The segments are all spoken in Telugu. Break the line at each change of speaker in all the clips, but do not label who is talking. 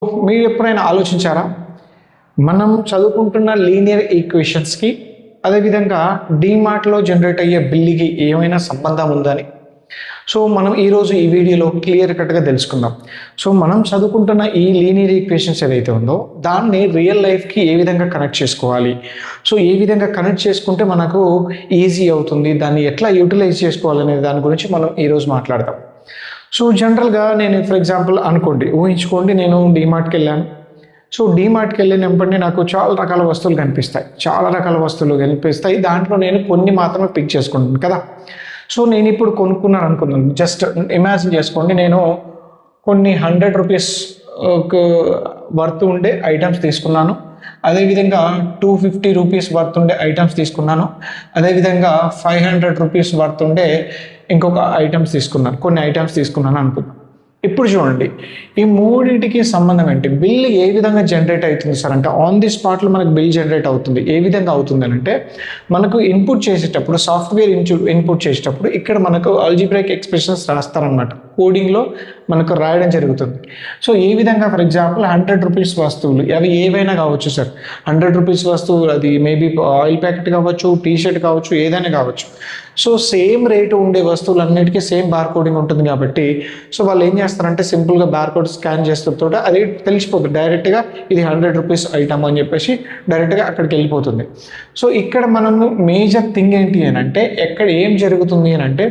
మీరు ఎప్పుడైనా ఆలోచించారా? మనం చదువుకుంటున్న లీనియర్ ఈక్వేషన్స్కి అదేవిధంగా డీమార్ట్లో జనరేట్ అయ్యే బిల్లుకి ఏమైనా సంబంధం ఉందని. సో మనం ఈరోజు ఈ వీడియోలో క్లియర్ కట్గా తెలుసుకుందాం. సో మనం చదువుకుంటున్న ఈ లీనియర్ ఈక్వేషన్స్ ఏదైతే ఉందో దాన్ని రియల్ లైఫ్కి ఏ విధంగా కనెక్ట్ చేసుకోవాలి, సో ఏ విధంగా కనెక్ట్ చేసుకుంటే మనకు ఈజీ అవుతుంది, దాన్ని ఎట్లా యూటిలైజ్ చేసుకోవాలనే దాని గురించి మనం ఈరోజు మాట్లాడదాం. సో జనరల్గా నేను ఫర్ ఎగ్జాంపుల్ ఊహించుకోండి, నేను డీమార్ట్కి వెళ్ళాను. సో డీమార్ట్కి వెళ్ళినప్పటికీ నాకు చాలా రకాల వస్తువులు కనిపిస్తాయి. దాంట్లో నేను కొన్ని మాత్రమే పిక్ చేసుకుంటాను కదా. సో నేను ఇప్పుడు కొనుక్కున్నాను అనుకున్నాను. జస్ట్ ఇమాజిన్ చేసుకోండి, నేను కొన్ని 100 రూపీస్ వర్త్ ఉండే ఐటమ్స్ తీసుకున్నాను. అదేవిధంగా 250 రూపీస్ వర్త్ ఉండే ఐటమ్స్ తీసుకున్నాను. అదేవిధంగా 500 రూపీస్ వర్త్ ఉండే ఇంకొక కొన్ని ఐటమ్స్ తీసుకున్నాను అనుకుందాం. ఇప్పుడు చూడండి, ఈ మూడింటికి సంబంధం ఏంటి? బిల్ ఏ విధంగా జనరేట్ అవుతుంది సార్ అంటే ఆన్ ది స్పాట్లో మనకు బిల్ జనరేట్ అవుతుంది. ఏ విధంగా అవుతుంది అని అంటే మనకు ఇన్పుట్ చేసేటప్పుడు, సాఫ్ట్వేర్ ఇన్పుట్ చేసేటప్పుడు ఇక్కడ మనకు ఆల్జీబ్రాయిక్ ఎక్స్ప్రెషన్స్ రాస్తారనమాట. కోడింగ్లో మనకు రాయడం జరుగుతుంది. సో ఏ విధంగా ఫర్ ఎగ్జాంపుల్ 100 రూపీస్ వస్తువులు అవి ఏవైనా కావచ్చు సార్. 100 రూపీస్ వస్తువు అది మేబీ ఆయిల్ ప్యాకెట్ కావచ్చు, టీషర్ట్ కావచ్చు, ఏదైనా కావచ్చు. సో సేమ్ రేటు ఉండే వస్తువులన్నిటికీ సేమ్ బార్ కోడింగ్ ఉంటుంది కాబట్టి సో వాళ్ళు ఏం చేస్తారంటే సింపుల్గా బార్ కోడ్ స్కాన్ చేస్తుంటే అది తెలిసిపోతుంది డైరెక్ట్గా ఇది 100 రూపీస్ ఐటమ్ అని చెప్పేసి డైరెక్ట్గా అక్కడికి వెళ్ళిపోతుంది. సో ఇక్కడ మనము మేజర్ థింగ్ ఏంటి అని అంటే ఎక్కడ ఏం జరుగుతుంది అని అంటే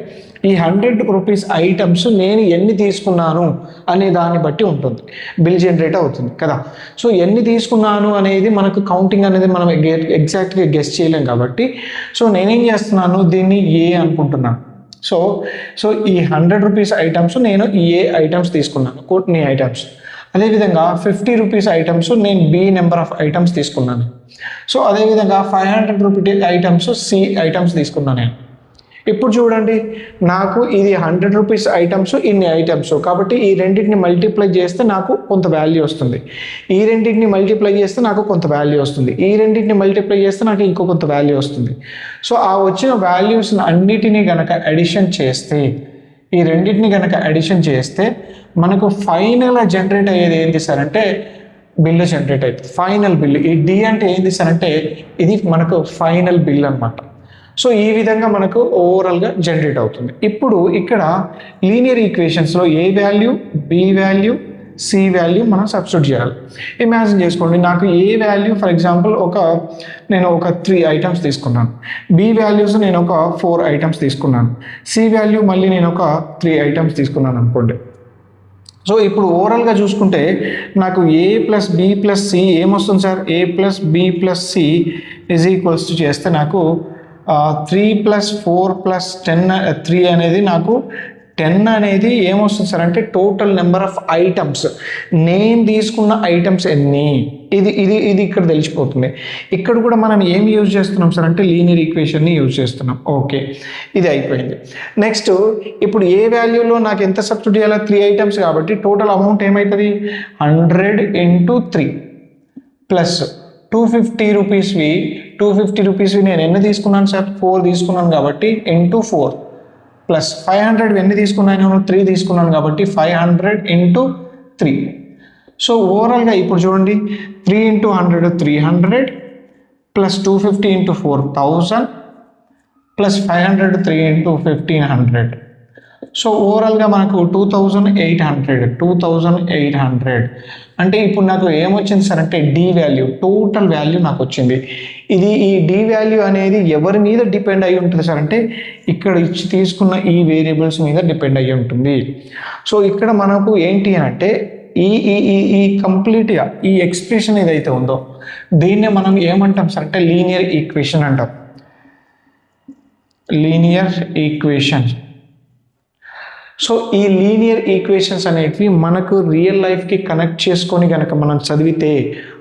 ఈ 100 రూపీస్ ఐటమ్స్ నేను ఎన్ని తీసుకున్నాను అనే దాన్ని బట్టి ఉంటుంది, బిల్ జనరేట్ అవుతుంది కదా. సో ఎన్ని తీసుకున్నాను అనేది మనకు కౌంటింగ్ అనేది మనం ఎగ్జాక్ట్గా గెస్ చేయలేం కాబట్టి సో నేనేం చేస్తున్నాను, దీన్ని ఏ అనుకుంటున్నాను. సో ఈ 100 రూపీస్ ఐటమ్స్ నేను ఏ ఐటమ్స్ తీసుకున్నాను, కొన్ని ఐటమ్స్. అదేవిధంగా 50 రూపీస్ ఐటమ్స్ నేను బి నెంబర్ ఆఫ్ ఐటమ్స్ తీసుకున్నాను. సో అదేవిధంగా 500 రూపీస్ ఐటమ్స్ సి ఐటమ్స్ తీసుకున్నాను నేను. ఇప్పుడు చూడండి, నాకు ఇది 100 రూపీస్ ఐటమ్స్, ఇన్ని ఐటమ్స్ కాబట్టి ఈ రెండింటిని మల్టిప్లై చేస్తే నాకు కొంత వాల్యూ వస్తుంది, ఈ రెండింటిని మల్టిప్లై చేస్తే నాకు కొంత వాల్యూ వస్తుంది, ఈ రెండింటిని మల్టిప్లై చేస్తే నాకు ఇంకో కొంత వాల్యూ వస్తుంది. సో ఆ వచ్చిన వాల్యూస్ని అన్నిటినీ గనక అడిషన్ చేస్తే, ఈ రెండింటిని గనక అడిషన్ చేస్తే మనకు ఫైనల్గా జనరేట్ అయ్యేది ఏంటి సార్ అంటే బిల్ జనరేట్ అవుతుంది, ఫైనల్ బిల్. ఈ డి అంటే ఏంటి సార్ అంటే ఇది మనకు ఫైనల్ బిల్ అనమాట. సో ఈ విధంగా మనకు ఓవరాల్గా జనరేట్ అవుతుంది. ఇప్పుడు ఇక్కడ లీనియర్ ఈక్వేషన్స్లో A value, B value, C value మనం సబ్స్టిట్యూట్ చేయాలి. ఇమాజిన్ చేసుకోండి, నాకు ఏ వాల్యూ ఫర్ ఎగ్జాంపుల్ నేను ఒక 3 ఐటమ్స్ తీసుకున్నాను, బి వాల్యూస్ నేను ఒక 4 ఐటమ్స్ తీసుకున్నాను, సి వాల్యూ మళ్ళీ నేను ఒక 3 ఐటమ్స్ తీసుకున్నాను అనుకోండి. సో ఇప్పుడు ఓవరాల్గా చూసుకుంటే నాకు A plus B plus C ఏమొస్తుంది sir, A plus B plus C is equals to చేస్తే నాకు 3 + 4 + 10 3 అనేది నాకు 10 అనేది ఏమొస్తుంది సార్ అంటే టోటల్ నెంబర్ ఆఫ్ ఐటమ్స్, నేను తీసుకున్న ఐటమ్స్ ఎన్ని, ఇది ఇక్కడ తెలిసిపోతుంది. ఇక్కడ కూడా మనం ఏం యూజ్ చేస్తున్నాం సార్ అంటే లీనియర్ ఈక్వేషన్ని యూజ్ చేస్తున్నాం. ఓకే, ఇది అయిపోయింది. నెక్స్ట్ ఇప్పుడు ఏ వాల్యూలో నాకు ఎంత సబ్స్టిట్యూట్ చేయాలి, 3 ఐటమ్స్ కాబట్టి టోటల్ అమౌంట్ ఏమవుతుంది 100 × 3 ప్లస్ 250 రూపీస్వి నేను ఎన్ని తీసుకున్నాను సార్, 4 తీసుకున్నాను కాబట్టి × 4 ప్లస్ 500 ఎన్ని తీసుకున్నాను, 3 తీసుకున్నాను కాబట్టి 500 × 3. సో ఓవరాల్గా ఇప్పుడు చూడండి, 3 × 100 300 ప్లస్ 250 × 4 1000 ప్లస్ 500 3 × 1500. సో ఓవరాల్గా మనకు 2800 అంటే ఇప్పుడు నాకు ఏమొచ్చింది సార్ అంటే డి వాల్యూ, టోటల్ వాల్యూ నాకు వచ్చింది. ఈ డి వాల్యూ అనేది ఎవరి మీద డిపెండ్ అయి ఉంటుంది సార్ అంటే ఇక్కడ ఇచ్చి తీసుకున్న ఈ వేరియబుల్స్ మీద డిపెండ్ అయ్యి ఉంటుంది. సో ఇక్కడ మనకు ఏంటి అని అంటే ఈ కంప్లీట్గా ఈ ఎక్స్ప్రెషన్ ఏదైతే ఉందో దీన్నే మనం ఏమంటాం సార్ అంటే లీనియర్ ఈక్వేషన్ అంటాం, లీనియర్ ఈక్వేషన్. సో ఈ లీనియర్ ఈక్వేషన్స్ అనేటివి మనకు రియల్ లైఫ్కి కనెక్ట్ చేసుకొని కనుక మనం చదివితే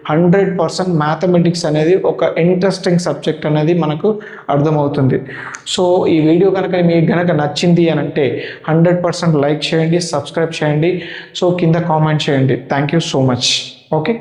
100% మ్యాథమెటిక్స్ అనేది ఒక ఇంట్రెస్టింగ్ సబ్జెక్ట్ అనేది మనకు అర్థమవుతుంది. సో ఈ వీడియో కనుక మీకు కనుక నచ్చింది అని అంటే 100% లైక్ చేయండి, సబ్స్క్రైబ్ చేయండి, సో కింద కామెంట్ చేయండి. Thank you so much. Okay.